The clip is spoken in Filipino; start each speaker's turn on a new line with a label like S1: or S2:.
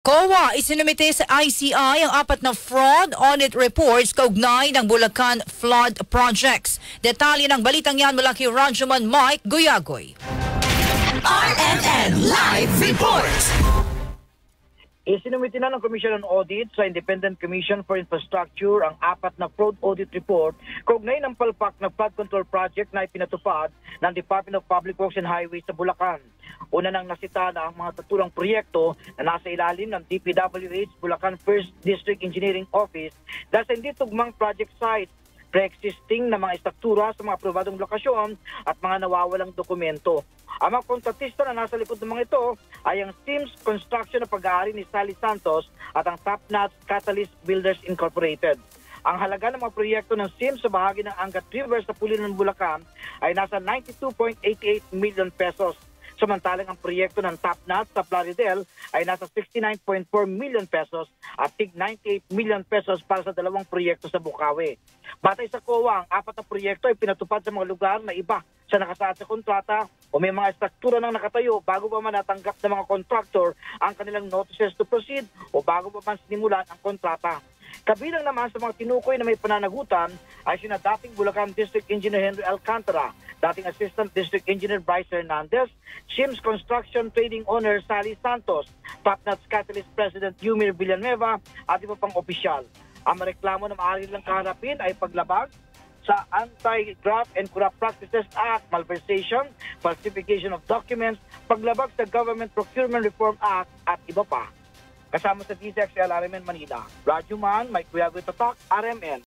S1: COA isinumite sa ICI ang apat na fraud audit reports kaugnay ng Bulacan Flood Projects. Detalye ng balitang yan mula kay Rajuman Mike Guyagoy.
S2: RMN Live Report!
S3: Isinumite na ng Commission on Audit sa Independent Commission for Infrastructure ang apat na fraud audit report kaugnay ng palpak na flood control project na ipinatupad ng Department of Public Works and Highways sa Bulacan. Una nang nasita na ang mga naturang proyekto na nasa ilalim ng DPWH Bulacan 1st District Engineering Office dahil sa hindi tugmang project site, pre-existing na mga estruktura sa mga aprobadong lokasyon at mga nawawalang dokumento. Ang mga kontratista na nasa likod ng mga ito ay ang Sims Construction na pag-aari ni Sally Santos at ang Top Notch Catalyst Builders Incorporated. Ang halaga ng mga proyekto ng Sims sa bahagi ng Angat River sa Pulilan, Bulacan ay nasa 92.88 million pesos. Samantalang ang proyekto ng Top Notch sa Plaridel ay nasa 69.4 million pesos at tig 98 million pesos para sa dalawang proyekto sa Bukawi. Batay sa COA, ang apat na proyekto ay pinatupad sa mga lugar na iba sa nakasaad sa kontrata o may mga estruktura nang nakatayo bago pa man natanggap ng mga contractor ang kanilang notices to proceed o bago pa man sinimulan ang kontrata. Kabilang naman sa mga tinukoy na may pananagutan ay sina dating Bulacan District Engineer Henry Alcantara, dating Assistant District Engineer Bryce Hernandez, Sims Construction Trading Owner Sally Santos, Top Notch Catalyst President Yumir Villanueva at iba pang opisyal. Ang reklamo na maaari nilang kaharapin ay paglabag sa Anti-Graft and Corrupt Practices Act, malversation, falsification of documents, paglabag sa Government Procurement Reform Act at iba pa. Kasama sa DZXL RMN Manila, Rajuman, Mike Guyagoy Tatak, RMN.